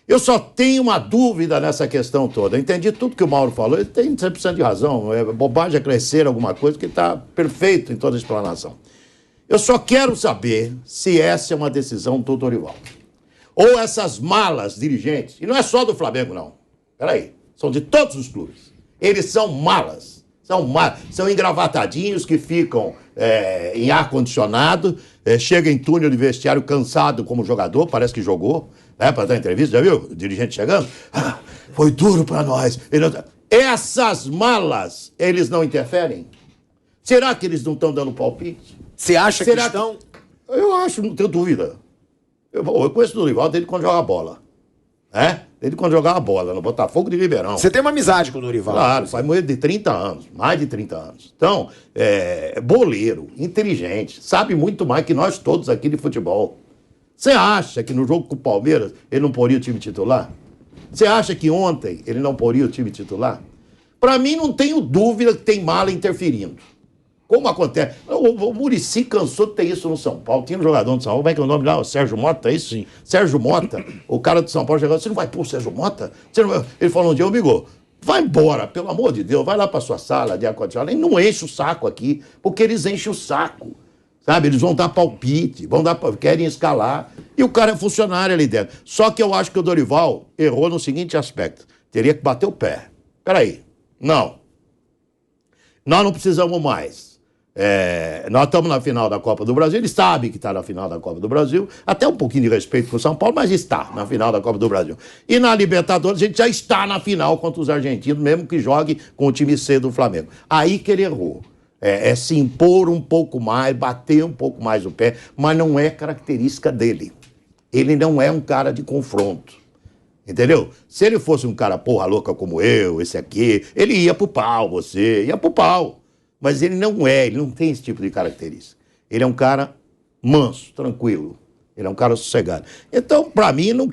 Eu só tenho uma dúvida nessa questão toda. Eu entendi tudo que o Mauro falou, ele tem 100% de razão. É bobagem acrescer alguma coisa que está perfeito em toda a explanação. Eu só quero saber se essa é uma decisão do Dorival. Ou essas malas dirigentes, e não é só do Flamengo, não. Peraí, são de todos os clubes. Eles são malas. São engravatadinhos que ficam em ar-condicionado, chega em túnel de vestiário cansado como jogador, parece que jogou, né, para dar entrevista, já viu? O dirigente chegando. Foi duro para nós. Essas malas, eles não interferem? Será que eles não estão dando palpite? Você acha que estão? Eu acho, não tenho dúvida. Eu conheço o Dorival desde quando joga bola. Desde quando jogava bola, no Botafogo de Ribeirão. Você tem uma amizade com o Dorival? Claro, faz mais de 30 anos. Mais de 30 anos. Então, boleiro, inteligente, sabe muito mais que nós todos aqui de futebol. Você acha que no jogo com o Palmeiras ele não poria o time titular? Você acha que ontem ele não poria o time titular? Para mim, não tenho dúvida que tem mala interferindo. Como acontece? O Muricy cansou de ter isso no São Paulo. Tinha um jogador do São Paulo, como é que é o nome lá? O Sérgio Mota, é isso? Sim. Sérgio Mota, o cara do São Paulo chegou, você não vai pôr o Sérgio Mota? Ele falou um dia, amigo, vai embora, pelo amor de Deus, vai lá para sua sala de ar-condicionado e não enche o saco aqui, porque eles enchem o saco, sabe? Eles vão dar palpite, querem escalar, e o cara é funcionário ali dentro. Só que eu acho que o Dorival errou no seguinte aspecto, teria que bater o pé. Peraí, não. Nós não precisamos mais. Nós estamos na final da Copa do Brasil, ele sabe que está na final da Copa do Brasil, até um pouquinho de respeito com o São Paulo, mas está na final da Copa do Brasil. E na Libertadores a gente já está na final contra os argentinos, mesmo que jogue com o time C do Flamengo. Aí que ele errou. Se impor um pouco mais, bater um pouco mais o pé, mas não é característica dele. Ele não é um cara de confronto. Entendeu? Se ele fosse um cara porra louca como eu, esse aqui, ele ia pro pau, ia pro pau. Mas ele não tem esse tipo de característica. Ele é um cara manso, tranquilo. Ele é um cara sossegado. Então, para mim, não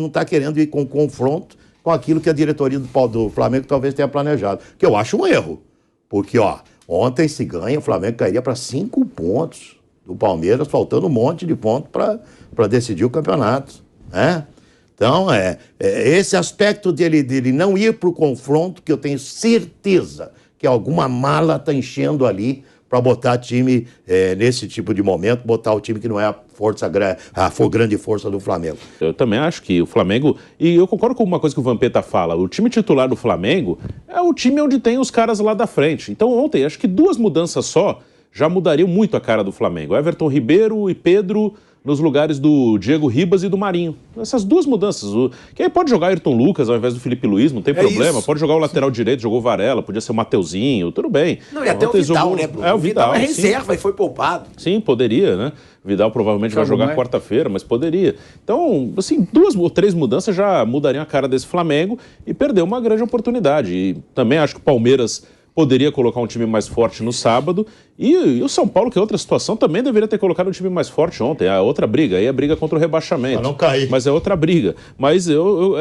está querendo ir com confronto com aquilo que a diretoria do Flamengo talvez tenha planejado. Que eu acho um erro. Porque, ontem se ganha, o Flamengo cairia para 5 pontos do Palmeiras, faltando um monte de pontos para decidir o campeonato. Né? Então, esse aspecto dele não ir para o confronto, que eu tenho certeza que alguma mala está enchendo ali para botar time nesse tipo de momento, botar o time que não é a grande força do Flamengo. Eu também acho que o Flamengo, e eu concordo com uma coisa que o Vampeta fala, o time titular do Flamengo é o time onde tem os caras lá da frente. Então ontem, acho que 2 mudanças só já mudariam muito a cara do Flamengo. Everton Ribeiro e Pedro nos lugares do Diego Ribas e do Marinho. Essas 2 mudanças. Que aí pode jogar Ayrton Lucas ao invés do Felipe Luiz, não tem problema. Isso. Pode jogar o lateral direito, jogou Varela, podia ser o Mateuzinho, tudo bem. Não, e até o Vidal, né, Bruno? O Vidal é reserva e foi poupado. Sim, poderia, né? O Vidal provavelmente vai jogar quarta-feira, mas poderia. Então, assim, 2 ou 3 mudanças já mudariam a cara desse Flamengo e perdeu uma grande oportunidade. E também acho que o Palmeiras poderia colocar um time mais forte no sábado, e o São Paulo, que é outra situação, também deveria ter colocado um time mais forte ontem. É outra briga, aí é a briga contra o rebaixamento. Pra não cair. Mas é outra briga. Mas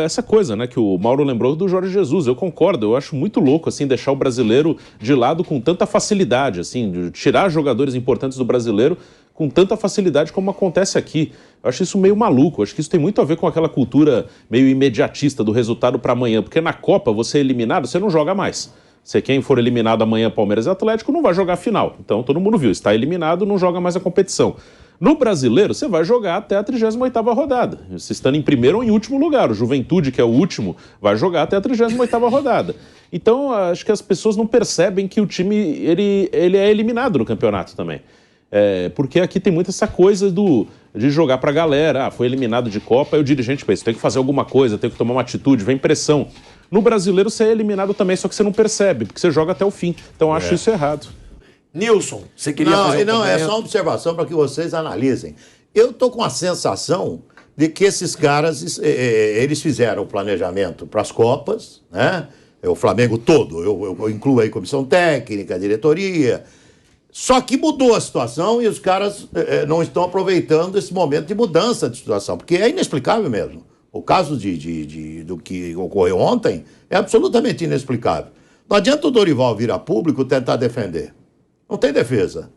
essa coisa, né, que o Mauro lembrou do Jorge Jesus, eu concordo, eu acho muito louco, assim, deixar o brasileiro de lado com tanta facilidade, assim, de tirar jogadores importantes do brasileiro com tanta facilidade como acontece aqui. Eu acho isso meio maluco, acho que isso tem muito a ver com aquela cultura meio imediatista do resultado para amanhã, porque na Copa, você é eliminado, você não joga mais. Se quem for eliminado amanhã, Palmeiras e Atlético, não vai jogar a final. Então todo mundo viu, está eliminado, não joga mais a competição. No brasileiro, você vai jogar até a 38ª rodada. Você estando em primeiro ou em último lugar. O Juventude, que é o último, vai jogar até a 38ª rodada. Então, acho que as pessoas não percebem que o time ele é eliminado no campeonato também. Porque aqui tem muito essa coisa de jogar pra galera. Foi eliminado de Copa, aí o dirigente pensa, tem que fazer alguma coisa, tem que tomar uma atitude, vem pressão. No brasileiro você é eliminado também, só que você não percebe, porque você joga até o fim. Então acho isso errado. Nilson, você queria fazer Não, é só uma observação para que vocês analisem. Eu estou com a sensação de que esses caras, eles fizeram o planejamento para as Copas, né? O Flamengo todo, eu incluo aí comissão técnica, diretoria. Só que mudou a situação e os caras não estão aproveitando esse momento de mudança de situação, porque é inexplicável mesmo. O caso do que ocorreu ontem é absolutamente inexplicável. Não adianta o Dorival vir a público tentar defender. Não tem defesa.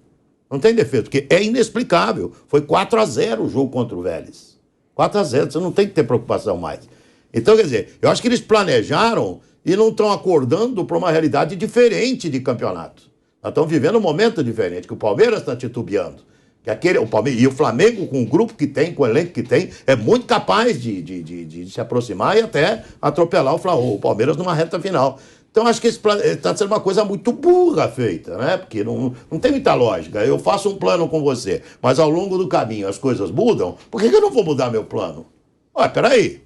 Não tem defesa, porque é inexplicável. Foi 4-0 o jogo contra o Vélez. 4-0, você não tem que ter preocupação mais. Então, quer dizer, eu acho que eles planejaram e não estão acordando para uma realidade diferente de campeonato. Nós estamos vivendo um momento diferente, que o Palmeiras está titubeando. O Palmeiras, e o Flamengo, com o grupo que tem, com o elenco que tem, é muito capaz de se aproximar e até atropelar o Palmeiras numa reta final. Então, acho que está sendo uma coisa muito burra feita, né? Porque não tem muita lógica. Eu faço um plano com você, mas ao longo do caminho as coisas mudam. Por que eu não vou mudar meu plano? Peraí.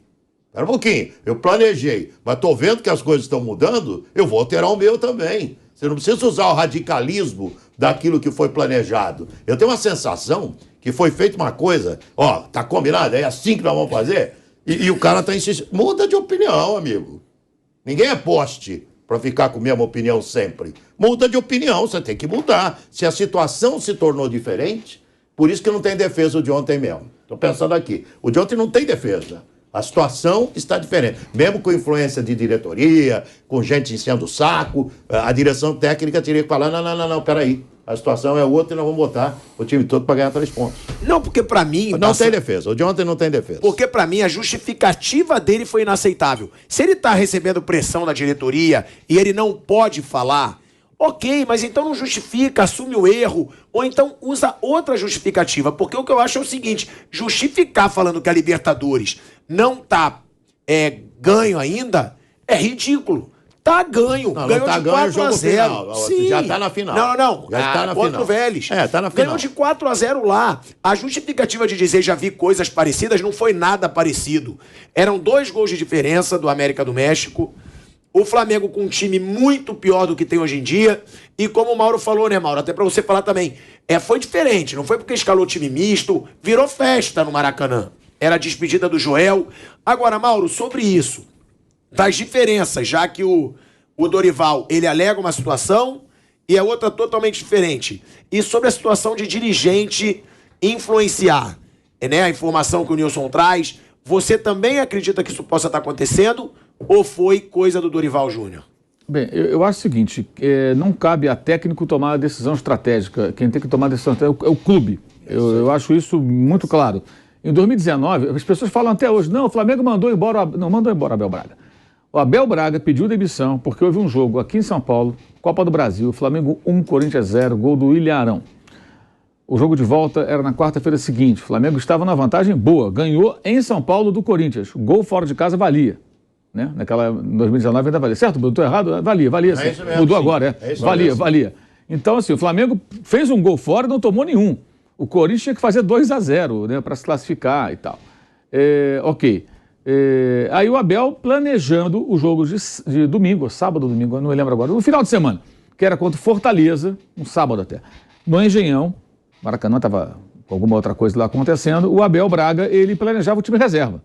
Espera um pouquinho. Eu planejei, mas estou vendo que as coisas estão mudando, eu vou alterar o meu também. Você não precisa usar o radicalismo daquilo que foi planejado. Eu tenho uma sensação que foi feita uma coisa, tá combinado, é assim que nós vamos fazer? E o cara está insistindo. Muda de opinião, amigo. Ninguém é poste para ficar com a mesma opinião sempre. Muda de opinião, você tem que mudar. Se a situação se tornou diferente, por isso que não tem defesa o de ontem mesmo. Estou pensando aqui. O de ontem não tem defesa. A situação está diferente. Mesmo com influência de diretoria, com gente enchendo o saco, a direção técnica teria que falar, não, peraí. A situação é outra e nós vamos botar o time todo para ganhar 3 pontos. Não, porque para mim... Não tem defesa. O de ontem não tem defesa. Porque para mim a justificativa dele foi inaceitável. Se ele tá recebendo pressão da diretoria e ele não pode falar, ok, mas então não justifica, assume o erro, ou então usa outra justificativa. Porque o que eu acho é o seguinte, justificar falando que a Libertadores não tá ganho ainda é ridículo. Tá ganho. Ganhou tá de 4-0. Sim. Já tá na final. Não. Já tá na contra final. o Vélez. Tá na final. Ganhou de 4-0 lá. A justificativa de dizer já vi coisas parecidas não foi nada parecido. Eram 2 gols de diferença do América do México. O Flamengo com um time muito pior do que tem hoje em dia. E como o Mauro falou, né, Mauro? Até pra você falar também. Foi diferente. Não foi porque escalou time misto. Virou festa no Maracanã. Era a despedida do Joel. Agora, Mauro, sobre isso, das diferenças, já que o Dorival, ele alega uma situação e a outra totalmente diferente. E sobre a situação de dirigente influenciar, né, a informação que o Nilson traz, você também acredita que isso possa estar acontecendo ou foi coisa do Dorival Júnior? Bem, eu acho o seguinte, não cabe a técnico tomar a decisão estratégica. Quem tem que tomar a decisão estratégica é o clube. Eu acho isso muito claro. Em 2019, as pessoas falam até hoje, não, o Flamengo mandou embora o Abel Braga. O Abel Braga pediu demissão porque houve um jogo aqui em São Paulo, Copa do Brasil, Flamengo 1, Corinthians 0, gol do William Arão. O jogo de volta era na quarta-feira seguinte, o Flamengo estava na vantagem boa, ganhou em São Paulo do Corinthians, gol fora de casa valia. Né? Em 2019 ainda valia, certo? Estou errado? Valia sim. Isso mesmo, mudou sim. Agora, valia. Então assim, o Flamengo fez um gol fora e não tomou nenhum. O Corinthians tinha que fazer 2-0, né, para se classificar e tal. Ok. Aí o Abel planejando o jogo de domingo, sábado ou domingo, eu não me lembro agora, no final de semana, que era contra o Fortaleza, um sábado até. No Engenhão, Maracanã estava com alguma outra coisa lá acontecendo, o Abel Braga, ele planejava o time reserva.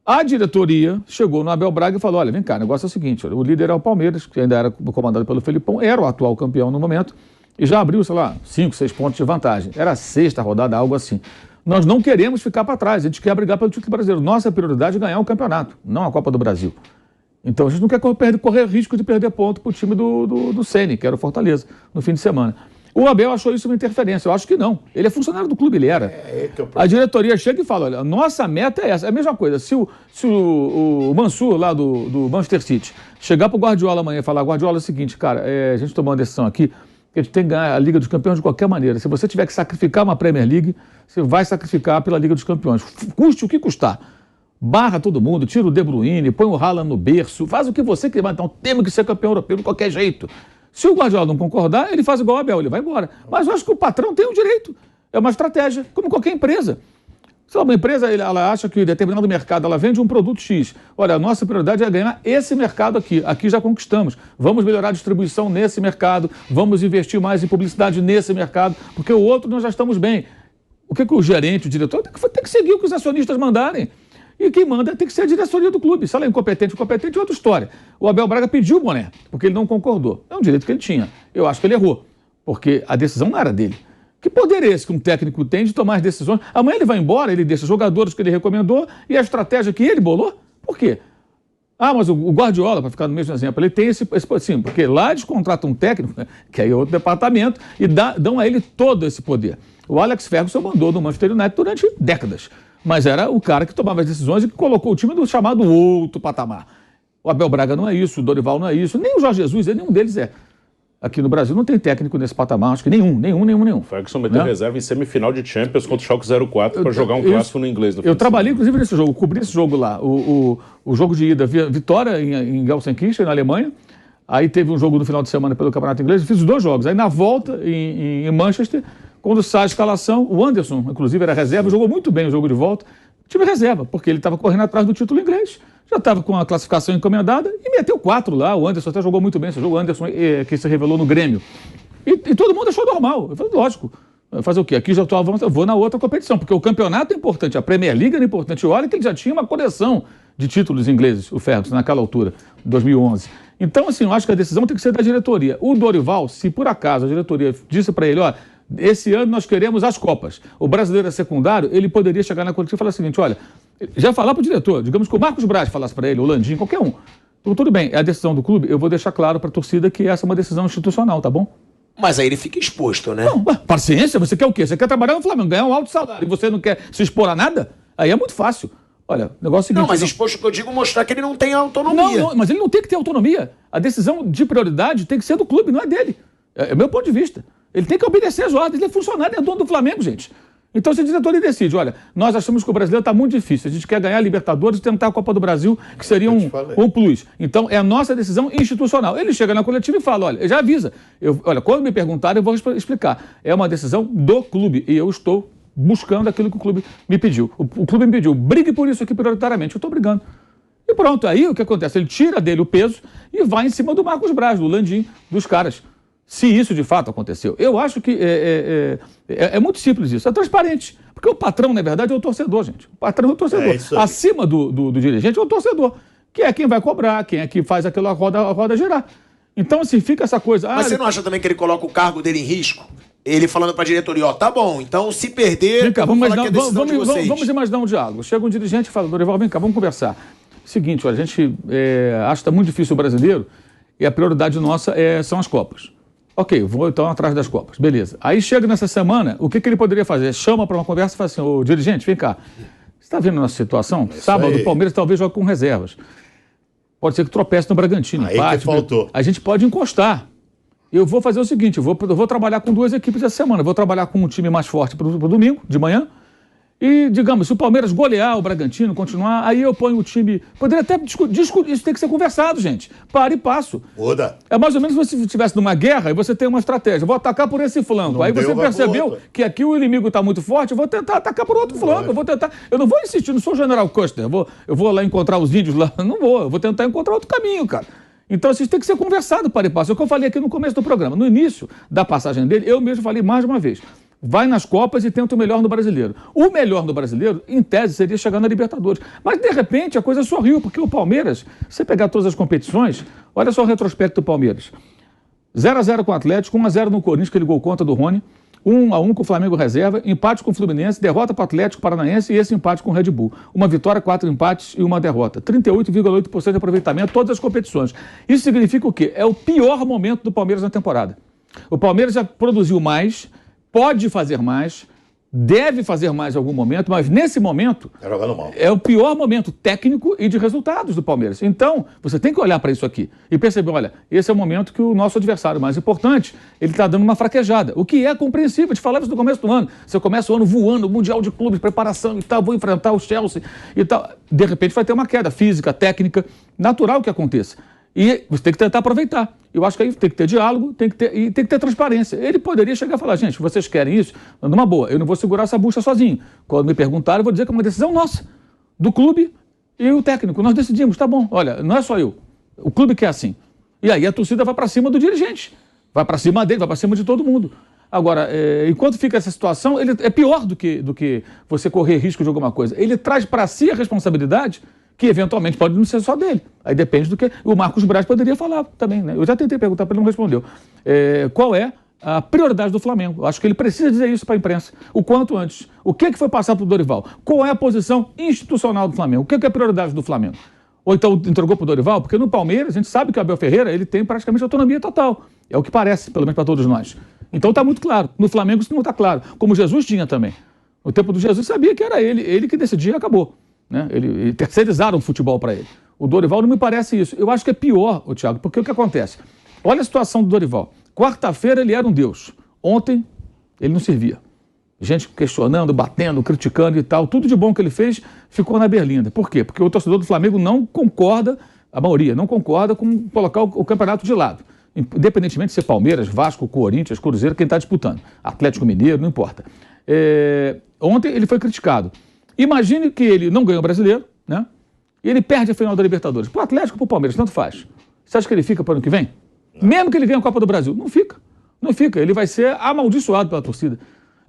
A diretoria chegou no Abel Braga e falou, olha, vem cá, o negócio é o seguinte, o líder é o Palmeiras, que ainda era comandado pelo Felipão, era o atual campeão no momento, e já abriu, 5, 6 pontos de vantagem. Era a 6ª rodada, algo assim. Nós não queremos ficar para trás, a gente quer brigar pelo título brasileiro. Nossa prioridade é ganhar o campeonato, não a Copa do Brasil. Então a gente não quer correr risco de perder ponto para o time do Ceni, que era o Fortaleza, no fim de semana. O Abel achou isso uma interferência, eu acho que não. Ele é funcionário do clube, ele era. A diretoria chega e fala, olha, nossa meta é essa. É a mesma coisa, se o Mansur, lá do Manchester City, chegar para o Guardiola amanhã e falar, Guardiola, é o seguinte, cara, a gente tomou uma decisão aqui, que a gente tem que ganhar a Liga dos Campeões de qualquer maneira. Se você tiver que sacrificar uma Premier League, você vai sacrificar pela Liga dos Campeões. Custe o que custar. Barra todo mundo, tira o De Bruyne, põe o Haaland no berço, faz o que você quiser. Então temos que ser campeão europeu de qualquer jeito. Se o Guardiola não concordar, ele faz igual o Abel, ele vai embora. Mas eu acho que o patrão tem o direito. É uma estratégia, como qualquer empresa. Se uma empresa ela acha que determinado mercado ela vende um produto X, olha, a nossa prioridade é ganhar esse mercado aqui já conquistamos, vamos melhorar a distribuição nesse mercado, vamos investir mais em publicidade nesse mercado, porque o outro nós já estamos bem. O que o gerente, o diretor, tem que seguir o que os acionistas mandarem. E quem manda tem que ser a diretoria do clube. Se ela é incompetente é outra história. O Abel Braga pediu o boné, porque ele não concordou. É um direito que ele tinha. Eu acho que ele errou, porque a decisão não era dele. Que poder é esse que um técnico tem de tomar as decisões? Amanhã ele vai embora, ele deixa jogadores que ele recomendou e a estratégia que ele bolou? Por quê? Mas o Guardiola, para ficar no mesmo exemplo, ele tem esse sim, porque lá eles contratam um técnico, que aí é outro departamento, e dão a ele todo esse poder. O Alex Ferguson mandou no Manchester United durante décadas. mas era o cara que tomava as decisões e que colocou o time no chamado outro patamar. O Abel Braga não é isso, o Dorival não é isso, nem o Jorge Jesus, nenhum deles é. Aqui no Brasil não tem técnico nesse patamar, acho que nenhum. O Ferguson meteu reserva em semifinal de Champions contra o Schalke 04 para jogar um clássico no inglês. Eu trabalhei, inclusive, nesse jogo, cobri esse jogo lá. O jogo de ida, Vitória em Gelsenkirchen, na Alemanha. Aí teve um jogo no final de semana pelo Campeonato Inglês, eu fiz os 2 jogos. Aí na volta, em Manchester, quando sai a escalação, o Anderson, inclusive, era reserva, jogou muito bem o jogo de volta. Time reserva, porque ele estava correndo atrás do título inglês. Já estava com a classificação encomendada e meteu 4 lá. O Anderson até jogou muito bem esse jogo. O Anderson, que se revelou no Grêmio. E todo mundo achou normal. Eu falei, lógico. Fazer o quê? Aqui já estou avançando, eu vou na outra competição, porque o campeonato é importante, a Premier League era importante. Olha que ele já tinha uma coleção de títulos ingleses, o Ferguson, naquela altura, 2011. Então, assim, eu acho que a decisão tem que ser da diretoria. O Dorival, se por acaso a diretoria disse para ele, ó, esse ano nós queremos as Copas. O brasileiro é secundário, ele poderia chegar na coletiva e falar o seguinte, olha, já falar para o diretor, digamos que o Marcos Braz falasse para ele, o Landim, qualquer um. Então, tudo bem, é a decisão do clube, eu vou deixar claro para a torcida que essa é uma decisão institucional, tá bom? Mas aí ele fica exposto, né? Não, paciência, você quer o quê? Você quer trabalhar no Flamengo, ganhar um alto salário e você não quer se expor a nada? Aí é muito fácil. Olha, o negócio é o seguinte... Não, mas exposto que eu digo mostrar que ele não tem autonomia. Não, mas ele não tem que ter autonomia. A decisão de prioridade tem que ser do clube, não é dele. É o meu ponto de vista. Ele tem que obedecer as ordens, ele é funcionário, é dono do Flamengo, gente. Então, se a diretoria decide, olha, nós achamos que o brasileiro está muito difícil, a gente quer ganhar a Libertadores e tentar a Copa do Brasil, que seria um plus. Então, é a nossa decisão institucional. Ele chega na coletiva e fala, olha, já avisa. Olha, quando me perguntarem, eu vou explicar. É uma decisão do clube e eu estou buscando aquilo que o clube me pediu. O clube me pediu, brigue por isso aqui prioritariamente, eu estou brigando. E pronto, aí o que acontece? Ele tira dele o peso e vai em cima do Marcos Braz, do Landim, dos caras. Se isso de fato aconteceu. Eu acho que é muito simples isso, é transparente. Porque o patrão, na verdade, é o torcedor, gente. O patrão é o torcedor. Acima do dirigente é o torcedor, que é quem vai cobrar, quem é que faz aquela roda girar. Então, assim, fica essa coisa... Mas você não acha também que ele coloca o cargo dele em risco? Ele falando para a diretoria, ó, tá bom, então se perder... Vem cá, vamos imaginar um diálogo. Chega um dirigente e fala, Dorival, vem cá, vamos conversar. Seguinte, olha, a gente acha que está muito difícil o brasileiro e a prioridade nossa são as Copas. Ok, vou então atrás das Copas, beleza. Aí chega nessa semana, o que ele poderia fazer? Chama para uma conversa e fala assim, ô dirigente, vem cá, você está vendo a nossa situação? Sábado o Palmeiras talvez jogue com reservas. Pode ser que tropece no Bragantino, aí empate. Que faltou. A gente pode encostar. Eu vou fazer o seguinte, eu vou trabalhar com 2 equipes essa semana. Eu vou trabalhar com um time mais forte para o domingo, de manhã. E, digamos, se o Palmeiras golear o Bragantino, continuar, aí eu ponho o time... Poderia até discutir, isso tem que ser conversado, gente. Para e passo. Muda. É mais ou menos se você estivesse numa guerra e você tem uma estratégia. Vou atacar por esse flanco. Aí você percebeu que aqui o inimigo está muito forte, eu vou tentar atacar por outro flanco. Eu não vou insistir, não sou o General Custer. Eu vou lá encontrar os índios lá. Não vou, eu vou tentar encontrar outro caminho, cara. Então, isso tem que ser conversado para e passo. É o que eu falei aqui no começo do programa. No início da passagem dele, eu mesmo falei mais de uma vez. Vai nas Copas e tenta o melhor no Brasileiro. O melhor no Brasileiro, em tese, seria chegar na Libertadores. Mas, de repente, a coisa sorriu, porque o Palmeiras, se você pegar todas as competições, olha só o retrospecto do Palmeiras. 0-0 com o Atlético, 1-0 no Corinthians, que ele gol contra do Rony, 1-1 com o Flamengo reserva, empate com o Fluminense, derrota para o Atlético Paranaense e esse empate com o Red Bull. Uma vitória, 4 empates e uma derrota. 38,8% de aproveitamento, todas as competições. Isso significa o quê? É o pior momento do Palmeiras na temporada. O Palmeiras já produziu mais, pode fazer mais, deve fazer mais em algum momento, mas nesse momento é o pior momento técnico e de resultados do Palmeiras. Então, você tem que olhar para isso aqui e perceber, olha, esse é o momento que o nosso adversário mais importante, ele está dando uma fraquejada, o que é compreensível. Te falava isso no começo do ano. Você começa o ano voando, Mundial de Clubes, preparação e tal, vou enfrentar o Chelsea e tal. De repente vai ter uma queda física, técnica, natural que aconteça. E você tem que tentar aproveitar. Eu acho que aí tem que ter diálogo, tem que ter transparência. Ele poderia chegar e falar, gente, vocês querem isso? Numa boa, eu não vou segurar essa bucha sozinho. Quando me perguntarem, eu vou dizer que é uma decisão nossa, do clube e o técnico. Nós decidimos, tá bom, olha, não é só eu. O clube quer assim. E aí a torcida vai para cima do dirigente. Vai para cima dele, vai para cima de todo mundo. Agora, enquanto fica essa situação, ele é pior do que você correr risco de alguma coisa. Ele traz para si a responsabilidade que eventualmente pode não ser só dele. Aí depende do que... O Marcos Braz poderia falar também, né? Eu já tentei perguntar para ele, não respondeu. Qual é a prioridade do Flamengo? Eu acho que ele precisa dizer isso para a imprensa, o quanto antes. O que foi passado para o Dorival? Qual é a posição institucional do Flamengo? O que é a prioridade do Flamengo? Ou então entregou para o Dorival? Porque no Palmeiras, a gente sabe que o Abel Ferreira ele tem praticamente autonomia total. É o que parece, pelo menos para todos nós. Então está muito claro. No Flamengo isso não está claro. Como Jesus tinha também. No tempo do Jesus sabia que era ele que decidia e acabou. Né? Ele terceirizaram o futebol para ele. O Dorival não me parece isso. Eu acho que é pior, Thiago, porque o que acontece? Olha a situação do Dorival. Quarta-feira ele era um deus. Ontem ele não servia. Gente questionando, batendo, criticando e tal. Tudo de bom que ele fez ficou na berlinda. Por quê? Porque o torcedor do Flamengo não concorda, a maioria não concorda com colocar o campeonato de lado. Independentemente de ser Palmeiras, Vasco, Corinthians, Cruzeiro, quem está disputando. Atlético Mineiro, não importa. Ontem ele foi criticado. Imagine que ele não ganhou o Brasileiro, né? E ele perde a final da Libertadores. Pro Atlético ou pro Palmeiras, tanto faz. Você acha que ele fica para o ano que vem? Não. Mesmo que ele ganhe a Copa do Brasil. Não fica. Não fica. Ele vai ser amaldiçoado pela torcida.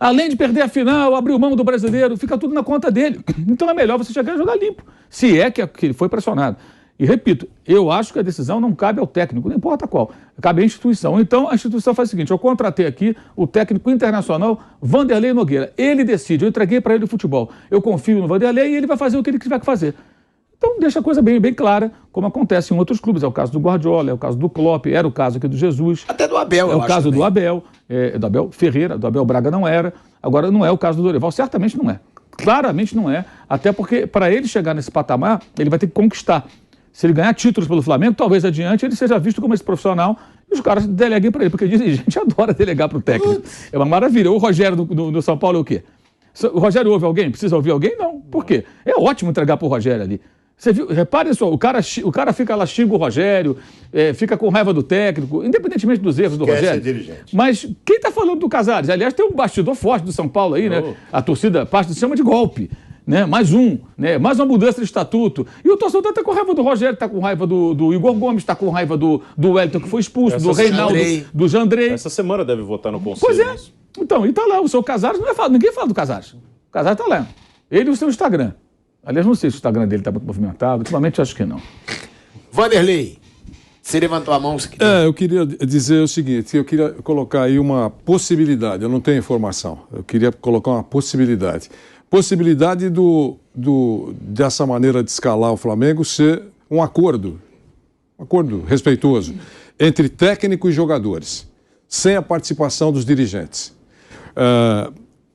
Além de perder a final, abrir mão do Brasileiro, fica tudo na conta dele. Então é melhor você chegar e jogar limpo. Se é que ele foi pressionado. E repito, eu acho que a decisão não cabe ao técnico, não importa qual, cabe à instituição. Então a instituição faz o seguinte, eu contratei aqui o técnico internacional Vanderlei Nogueira. Ele decide, eu entreguei para ele o futebol. Eu confio no Vanderlei e ele vai fazer o que ele tiver que fazer. Então deixa a coisa bem clara, como acontece em outros clubes. É o caso do Guardiola, é o caso do Klopp, era o caso aqui do Jesus. Até do Abel, é o caso do Abel, do Abel Ferreira, do Abel Braga não era. Agora não é o caso do Dorival, certamente não é. Claramente não é, até porque para ele chegar nesse patamar, ele vai ter que conquistar. Se ele ganhar títulos pelo Flamengo, talvez adiante ele seja visto como esse profissional e os caras deleguem para ele, porque dirigente adora delegar para o técnico. É uma maravilha. O Rogério do São Paulo é o quê? O Rogério ouve alguém? Precisa ouvir alguém? Não. Por quê? É ótimo entregar para o Rogério ali. Você viu? Repare só, o cara fica lá, xinga o Rogério, fica com raiva do técnico, independentemente dos erros do Rogério. Dirigente. Mas quem está falando do Casares? Aliás, tem um bastidor forte do São Paulo aí, né? A torcida, parte chama de golpe. Né? Mais uma mudança de estatuto. E o torcedor está com raiva do Rogério, está com raiva do Igor Gomes, está com raiva do Wellington, que foi expulso, do Reinaldo, do Jandrei. Essa semana deve votar no Conselho. Pois é. Então, e está lá, o seu Casares, ninguém fala do Casares. O Casares está lá. Ele e o seu Instagram. Aliás, não sei se o Instagram dele está muito movimentado, ultimamente acho que não. Vanderlei, você levantou a mão? Eu queria dizer o seguinte, eu queria colocar aí uma possibilidade, eu não tenho informação, eu queria colocar uma possibilidade. Possibilidade dessa maneira de escalar o Flamengo ser um acordo respeitoso entre técnico e jogadores, sem a participação dos dirigentes.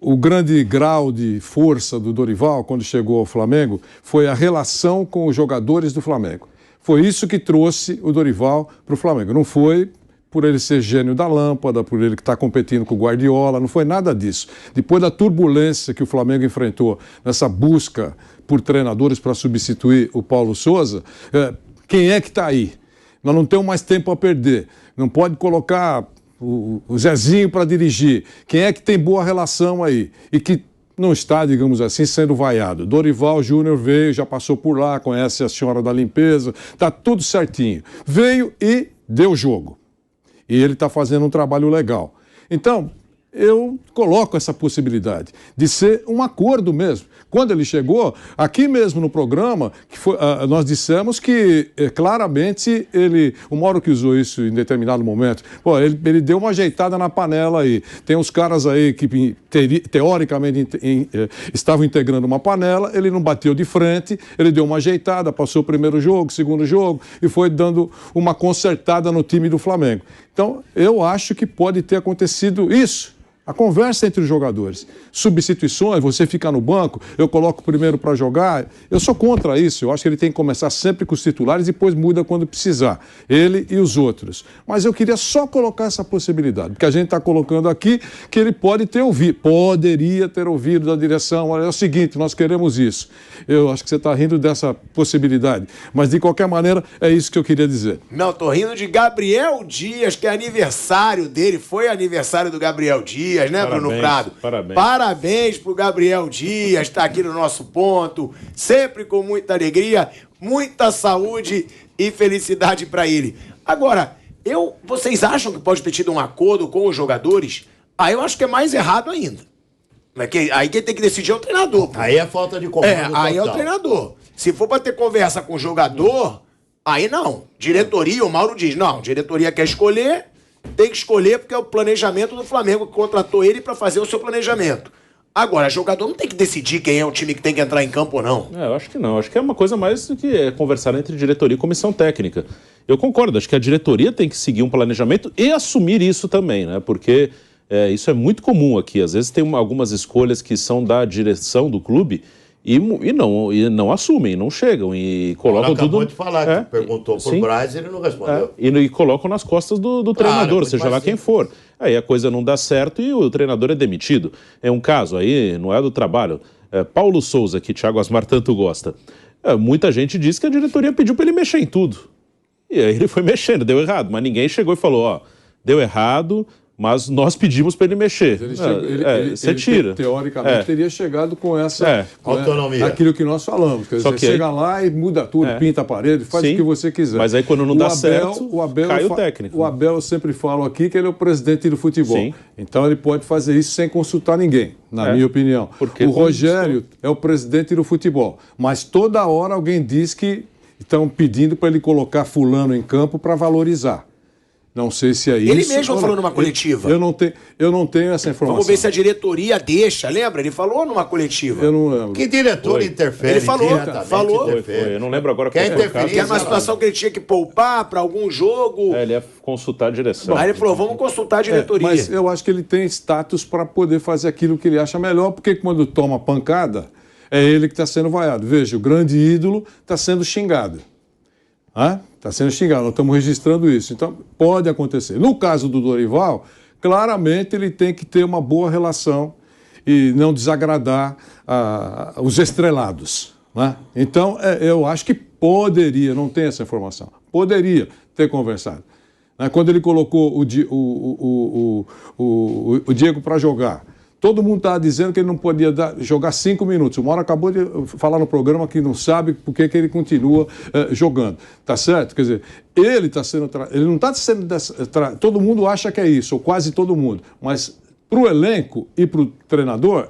O grande grau de força do Dorival, quando chegou ao Flamengo, foi a relação com os jogadores do Flamengo. Foi isso que trouxe o Dorival para o Flamengo. Não foi por ele ser gênio da lâmpada, por ele que está competindo com o Guardiola, não foi nada disso. Depois da turbulência que o Flamengo enfrentou nessa busca por treinadores para substituir o Paulo Sousa, quem é que está aí? Nós não temos mais tempo a perder. Não pode colocar o Zezinho para dirigir. Quem é que tem boa relação aí? E que não está, digamos assim, sendo vaiado. Dorival Júnior veio, já passou por lá, conhece a senhora da limpeza, está tudo certinho. Veio e deu jogo. E ele está fazendo um trabalho legal. Então, eu coloco essa possibilidade de ser um acordo mesmo. Quando ele chegou, aqui mesmo no programa, nós dissemos que claramente o Mauro que usou isso em determinado momento, ele deu uma ajeitada na panela aí. Tem uns caras aí que teoricamente estavam integrando uma panela, ele não bateu de frente, ele deu uma ajeitada, passou o primeiro jogo, segundo jogo e foi dando uma consertada no time do Flamengo. Então, eu acho que pode ter acontecido isso. A conversa entre os jogadores. Substituições, você fica no banco, eu coloco o primeiro para jogar. Eu sou contra isso. Eu acho que ele tem que começar sempre com os titulares e depois muda quando precisar. Ele e os outros. Mas eu queria só colocar essa possibilidade, porque a gente está colocando aqui que ele pode ter ouvido, poderia ter ouvido da direção. Olha, é o seguinte, nós queremos isso. Eu acho que você está rindo dessa possibilidade. Mas, de qualquer maneira, é isso que eu queria dizer. Não, estou rindo de Gabriel Dias, que é aniversário dele. Foi aniversário do Gabriel Dias. Né, parabéns, Bruno Prado? Parabéns. Parabéns pro Gabriel Dias, está aqui no nosso ponto, sempre com muita alegria, muita saúde e felicidade para ele. Agora, vocês acham que pode ter tido um acordo com os jogadores? Eu acho que é mais errado ainda. Aí quem tem que decidir é o treinador. Pô. Aí é falta de comando. Aí é o treinador. Se for para ter conversa com o jogador, aí não. Diretoria, o Mauro diz, não, diretoria quer escolher, tem que escolher porque é o planejamento do Flamengo que contratou ele para fazer o seu planejamento. Agora, jogador não tem que decidir quem é o time que tem que entrar em campo ou não. Eu acho que não. Acho que é uma coisa mais do que conversar entre diretoria e comissão técnica. Eu concordo, acho que a diretoria tem que seguir um planejamento e assumir isso também, né? Porque Isso é muito comum aqui. Às vezes tem algumas escolhas que são da direção do clube e não assumem, não chegam e colocam tudo... Acabou de falar, que perguntou pro Braz e ele não respondeu. E colocam nas costas do treinador, seja lá quem for. Aí a coisa não dá certo e o treinador é demitido. É um caso aí, não é do trabalho. Paulo Souza, que Thiago Asmar tanto gosta. Muita gente diz que a diretoria pediu para ele mexer em tudo. E aí ele foi mexendo, deu errado. Mas ninguém chegou e falou, deu errado, mas nós pedimos para ele mexer. Você tira. Teoricamente, teria chegado com essa autonomia. Aquilo que nós falamos. Quer dizer, você chega lá e muda tudo, pinta a parede, faz o que você quiser. Mas aí quando não dá certo, cai o técnico. O Abel, eu sempre falo aqui que ele é o presidente do futebol. Sim. Então ele pode fazer isso sem consultar ninguém, na minha opinião. O Rogério é o presidente do futebol. Mas toda hora alguém diz que estão pedindo para ele colocar fulano em campo para valorizar. Não sei se é isso. Ele mesmo falou numa coletiva. Eu não tenho essa informação. Vamos ver se a diretoria deixa, lembra? Ele falou numa coletiva. Eu não lembro. Que diretor interfere? Ele falou. Eu não lembro agora qual foi o caso. Que era uma situação que ele tinha que poupar para algum jogo. Ele ia consultar a direção. Aí ele falou, vamos consultar a diretoria. Mas eu acho que ele tem status para poder fazer aquilo que ele acha melhor, porque quando toma pancada, é ele que está sendo vaiado. Veja, o grande ídolo está sendo xingado. Está sendo xingado, nós estamos registrando isso. Então, pode acontecer. No caso do Dorival, claramente ele tem que ter uma boa relação e não desagradar os estrelados. Então, eu acho que poderia, não tem essa informação, poderia ter conversado. Quando ele colocou o Diego para jogar, todo mundo estava dizendo que ele não podia jogar 5 minutos. O Mauro acabou de falar no programa que não sabe por que ele continua jogando. Tá certo? Quer dizer, ele está sendo... Ele não está sendo... Todo mundo acha que é isso, ou quase todo mundo. Mas para o elenco e para o treinador,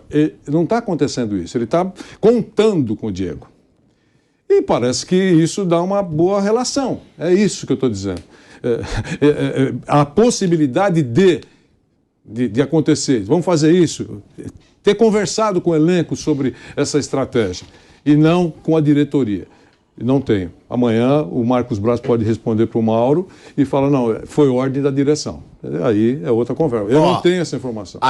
não está acontecendo isso. Ele está contando com o Diego. E parece que isso dá uma boa relação. É isso que eu estou dizendo. A possibilidade de acontecer, vamos fazer isso, ter conversado com o elenco sobre essa estratégia e não com a diretoria. Não tenho. Amanhã o Marcos Braz pode responder para o Mauro e falar, não, foi ordem da direção. Aí é outra conversa. Eu não tenho essa informação.